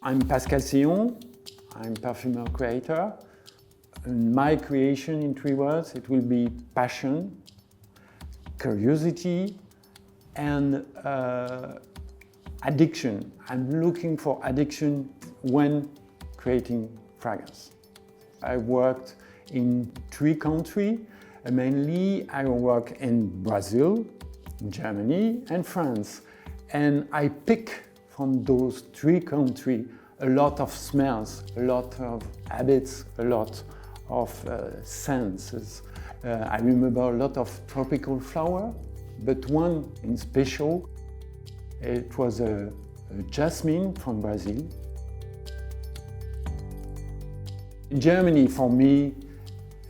I'm Pascal Sillon, I'm perfumer creator. And my creation in 3 words, it will be passion, curiosity, and addiction. I'm looking for addiction when creating fragrance. I worked in 3 countries. Mainly I work in Brazil, Germany, and France. And I pick from those 3 countries a lot of smells, a lot of habits, a lot of senses. I remember a lot of tropical flower, but one in special, it was a jasmine from Brazil. Germany for me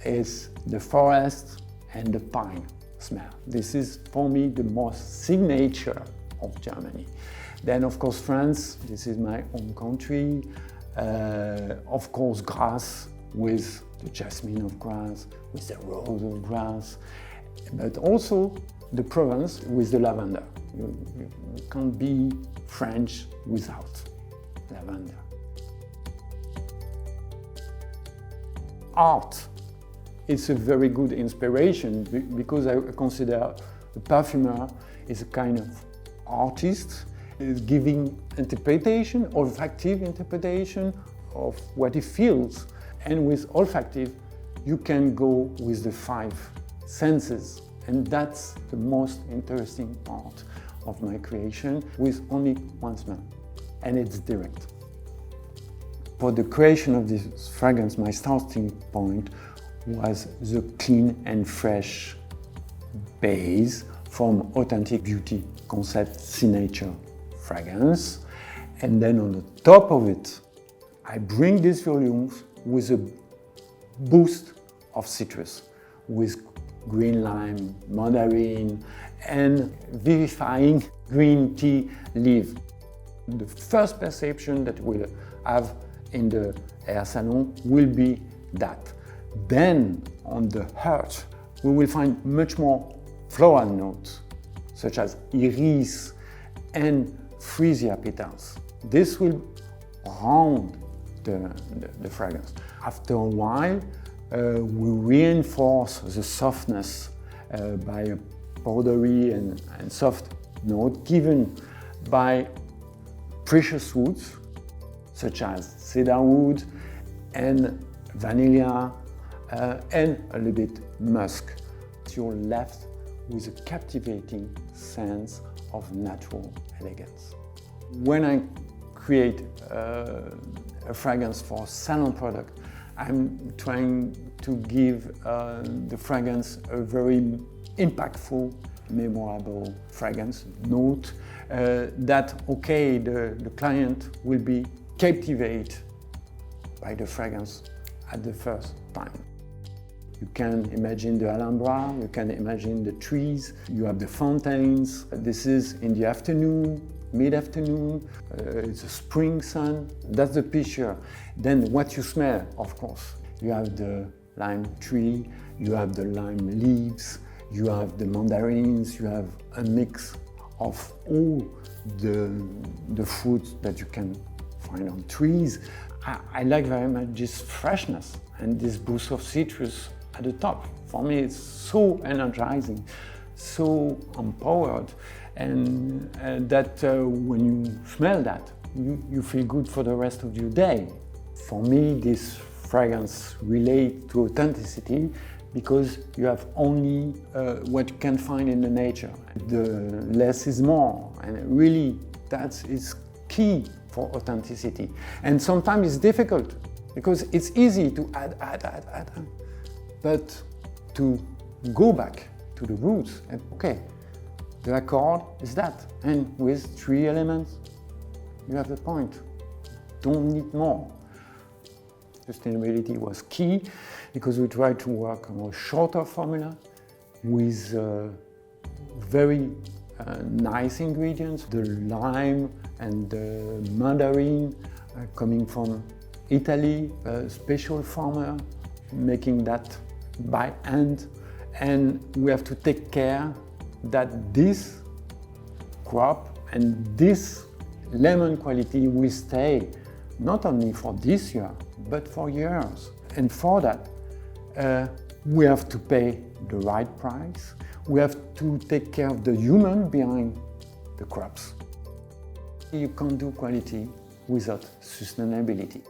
is the forest and the pine smell. This is for me the most signature of Germany. Then of course France, this is my home country. Of course grass with the jasmine of grass, with the rose of grass, but also the Provence with the lavender. You can't be French without lavender. Art. It's a very good inspiration because I consider a perfumer is a kind of artist, is giving interpretation, olfactive interpretation of what he feels. And with olfactive, you can go with the 5 senses. And that's the most interesting part of my creation with only one smell. And it's direct. For the creation of this fragrance, my starting point was the clean and fresh base from Authentic Beauty Concept Signature fragrance. And then on the top of it, I bring these volumes with a boost of citrus, with green lime, mandarin, and vivifying green tea leaf. The first perception that we'll have in the hair salon will be that. Then, on the heart, we will find much more floral notes, such as iris and freesia petals. This will round the fragrance. After a while, we reinforce the softness by a powdery and soft note given by precious woods, such as cedar wood and vanilla, and a little bit musk. You're left with a captivating sense of natural elegance. When I create a fragrance for salon product, I'm trying to give the fragrance a very impactful, memorable fragrance note that, okay, the client will be captivated by the fragrance at the first time. You can imagine the Alhambra, you can imagine the trees, you have the fountains. This is in the afternoon, mid-afternoon, it's a spring sun, that's the picture. Then what you smell, of course, you have the lime tree, you have the lime leaves, you have the mandarins, you have a mix of all the fruits that you can find on trees. I like very much this freshness and this boost of citrus at the top. For me, it's so energizing, so empowered, and that when you smell that, you feel good for the rest of your day. For me, this fragrance relates to authenticity because you have only what you can find in the nature. The less is more, and really that is key for authenticity. And sometimes it's difficult because it's easy to add. But to go back to the roots and okay, the accord is that. And with 3 elements, you have the point. Don't need more. Sustainability was key because we tried to work on a shorter formula with very nice ingredients. The lime and the mandarin coming from Italy, a special farmer making that by hand, and we have to take care that this crop and this lemon quality will stay not only for this year, but for years. And for that, we have to pay the right price. We have to take care of the human behind the crops. You can't do quality without sustainability.